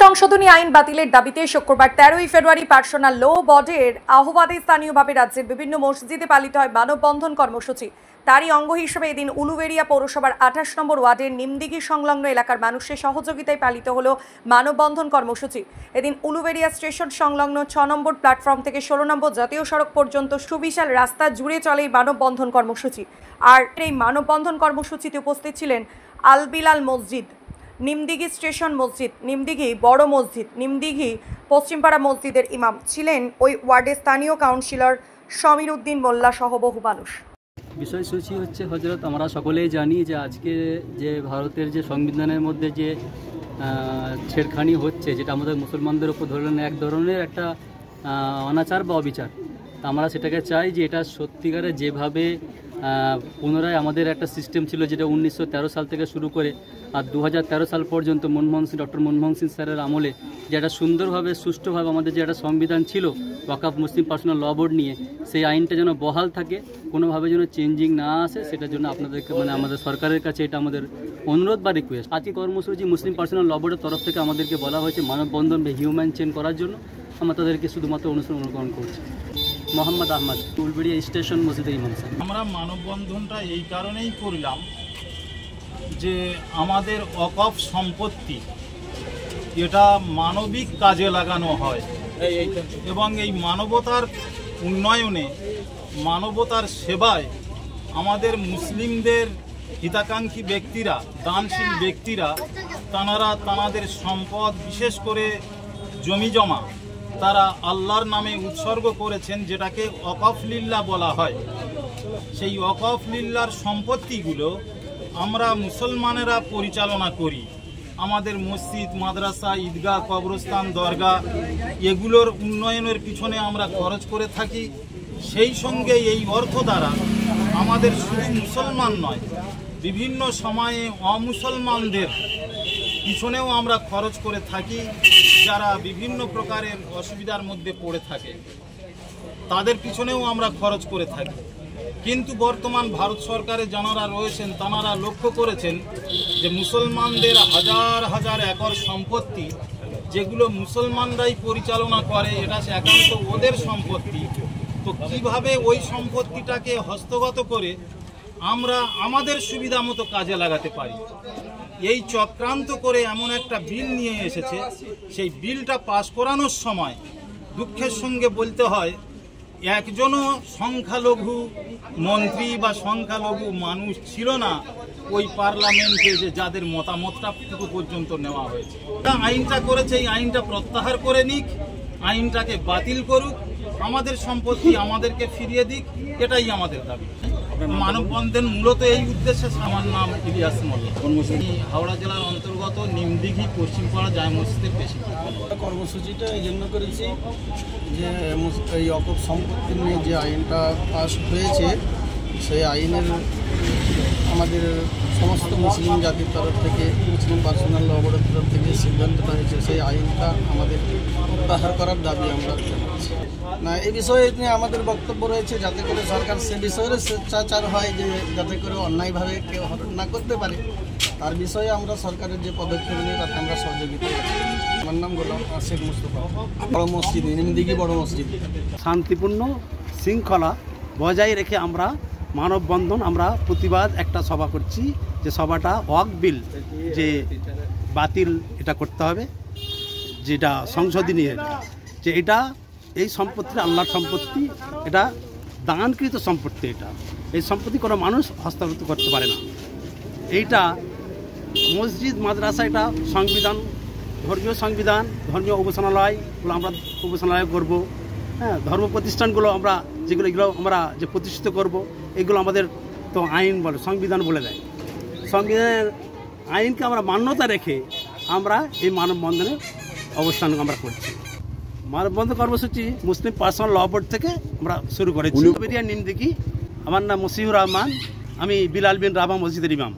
সংশোধনী আইন বাতিলের দাবিতে শুক্রবার 13ই ফেব্রুয়ারি পার্সোনাল লো বর্ডের আহ্বানে স্থানীয়ভাবে রাজ্যের বিভিন্ন মসজিদে পালিত হয় মানববন্ধন কর্মসূচি। তারই অঙ্গ হিসেবে এদিন উলুবেড়িয়া পৌরসভার 28 নম্বর ওয়ার্ডের নিমদিঘি সংলগ্ন এলাকার মানুষের সহযোগিতায় পালিত হলো মানববন্ধন কর্মসূচি। এদিন উলুবেড়িয়া স্টেশন সংলগ্ন 6 নম্বর প্ল্যাটফর্ম থেকে 16 নম্বর জাতীয় সড়ক পর্যন্ত সুবিশাল রাস্তা জুড়ে চলে এই মানববন্ধন কর্মসূচি। আর এই মানববন্ধন কর্মসূচিতে উপস্থিত ছিলেন আল বিলাল মসজিদ, নিমদিঘি স্টেশন মসজিদ, নিমদিঘি বড় মসজিদ, নিমদিঘি পশ্চিমপাড়া মসজিদের ইমাম ছিলেন ওই ওয়ার্ডের স্থানীয় কাউন্সিলর সমীর উদ্দিন মোল্লা সহ বহু মানুষ। বিষয়সূচি হচ্ছে হজরত, আমরা সকলেই জানি যে আজকে যে ভারতের যে সংবিধানের মধ্যে যে ছেড়খানি হচ্ছে, যেটা আমাদের মুসলমানদের উপর ধরলেন এক ধরনের একটা অনাচার বা অবিচার। আমরা সেটাকে চাই যে এটা সত্যিকারে যেভাবে পুনরায় আমাদের একটা সিস্টেম ছিল যেটা 1913 সাল থেকে শুরু করে আর 2013 সাল পর্যন্ত ডক্টর মনমোহন সিং স্যারের আমলে যে একটা সুন্দরভাবে সুষ্ঠুভাবে আমাদের যে একটা সংবিধান ছিল ওয়াকফ মুসলিম পার্সোনাল ল বোর্ড নিয়ে, সেই আইনটা যেন বহাল থাকে, কোনোভাবে যেন চেঞ্জিং না আসে, সেটার জন্য আপনাদেরকে আমাদের সরকারের কাছে এটা আমাদের অনুরোধ বা রিকোয়েস্ট। আজকে কর্মসূচি মুসলিম পার্সোনাল ল বোর্ডের তরফ থেকে আমাদেরকে বলা হয়েছে মানববন্ধন বা হিউম্যান চেন করার জন্য। আমরা তাদেরকে শুধুমাত্র অনুসরণ করছি। মোহাম্মদ আহমদ, উলবেড়িয়া স্টেশন মসজিদের ইমাম স্যার। আমরা মানববন্ধনটা এই কারণেই করলাম যে আমাদের ওয়াকফ সম্পত্তি এটা মানবিক কাজে লাগানো হয় এবং এই মানবতার উন্নয়নে, মানবতার সেবায় আমাদের মুসলিমদের হিতাকাঙ্ক্ষী ব্যক্তিরা, দানশীল ব্যক্তিরা, তাঁদের সম্পদ, বিশেষ করে জমি জমা, তারা আল্লাহর নামে উৎসর্গ করেছেন, যেটাকে ওয়াকফ লিল্লাহ বলা হয়। সেই ওয়াকফ লিল্লাহর সম্পত্তিগুলো আমরা মুসলমানেরা পরিচালনা করি। আমাদের মসজিদ, মাদ্রাসা, ঈদগাহ, কবরস্থান, দরগা এগুলোর উন্নয়নের পিছনে আমরা খরচ করে থাকি। সেই সঙ্গে এই অর্থ দ্বারা আমাদের শুধু মুসলমান নয়, বিভিন্ন সময়ে অমুসলমানদের পিছনেও আমরা খরচ করে থাকি, যারা বিভিন্ন প্রকারের অসুবিধার মধ্যে পড়ে থাকে তাদের পিছনেও আমরা খরচ করে থাকি। কিন্তু বর্তমান ভারত সরকারে যারা রয়েছেন তাঁরা লক্ষ্য করেছেন যে মুসলমানদের হাজার হাজার একর সম্পত্তি, যেগুলো মুসলমানরাই পরিচালনা করে, এটা একান্ত ওদের সম্পত্তি। তো কিভাবে ওই সম্পত্তিটাকে হস্তগত করে আমরা আমাদের সুবিধা মতো কাজে লাগাতে পারি, এই চক্রান্ত করে এমন একটা বিল নিয়ে এসেছে। সেই বিলটা পাশ করানোর সময় দুঃখের সঙ্গে বলতে হয় একজনও সংখ্যালঘু মন্ত্রী বা সংখ্যালঘু মানুষ ছিল না ওই পার্লামেন্টে, যে যাদের মতামতটা পর্যন্ত নেওয়া হয়েছে। আইনটা করেছে, এই আইনটা প্রত্যাহার করে নিক, আইনটাকে বাতিল করুক, আমাদের সম্পত্তি আমাদেরকে ফিরিয়ে দিক, এটাই আমাদের দাবি। মানববন্ধন মূলত এই উদ্দেশ্যে। আমার নাম ইলিয়াস মোল্লা, হাওড়া জেলার অন্তর্গত নিমদিঘি পশ্চিমপাড়া জামে মসজিদের পেশি। কর্মসূচিটা এই জন্য করেছি যে এই ওয়াকফ সম্পত্তি নিয়ে যে আইনটা পাস হয়েছে, সেই আইনের আমাদের সমস্ত মুসলিম জাতির তরফ থেকে, মুসলিম পার্সোনাল ল বোর্ডের তরফ থেকে সিদ্ধান্তটা হয়েছে সেই আইনটা আমাদের প্রত্যাহার করার দাবি আমরা জানাচ্ছি। না, এই বিষয়ে নিয়ে আমাদের বক্তব্য রয়েছে যাতে করে সরকার সে বিষয়ে স্বেচ্ছাচার হয়, যে যাতে করে অন্যায়ভাবে কেউ হরণ না করতে পারে, তার বিষয়ে আমরা সরকারের যে পদক্ষেপ নিয়ে তাতে আমরা সহযোগিতা করছি। আমার নাম গোলাম শেখ মুস্তফা, বড় মসজিদ, নিমদিঘি বড় মসজিদ। শান্তিপূর্ণ শৃঙ্খলা বজায় রেখে আমরা মানববন্ধন, আমরা প্রতিবাদ একটা সভা করছি, যে সভাটা ওয়াকফ বিল যে বাতিল এটা করতে হবে, যেটা সংশোধনী, যে এটা এই সম্পত্তি আল্লাহর সম্পত্তি, এটা দানকৃত সম্পত্তি, এই সম্পত্তি কোনো মানুষ হস্তগত করতে পারে না। এইটা মসজিদ, মাদ্রাসা, এটা সংবিধান, ধর্মীয় সংবিধান, ধর্মীয় উপাসনালয়গুলো আমরা উপাসনালয় করব। হ্যাঁ, ধর্ম প্রতিষ্ঠানগুলো আমরা যেগুলো আমরা যে প্রতিষ্ঠিত করব, এগুলো আমাদের তো আইন বলে, সংবিধান বলে দেয়। সংবিধানের আইনকে আমরা মান্যতা রেখে আমরা এই মানববন্ধনের অবস্থান আমরা করছি। মানববন্ধন কর্মসূচি মুসলিম পার্সোনাল ল বোর্ড থেকে আমরা শুরু করেছি। উলুবেড়িয়া নিমদিঘি। আমার নাম মসিহুর রহমান, আমি বিলাল বিন রাবা মসজিদের ইমাম।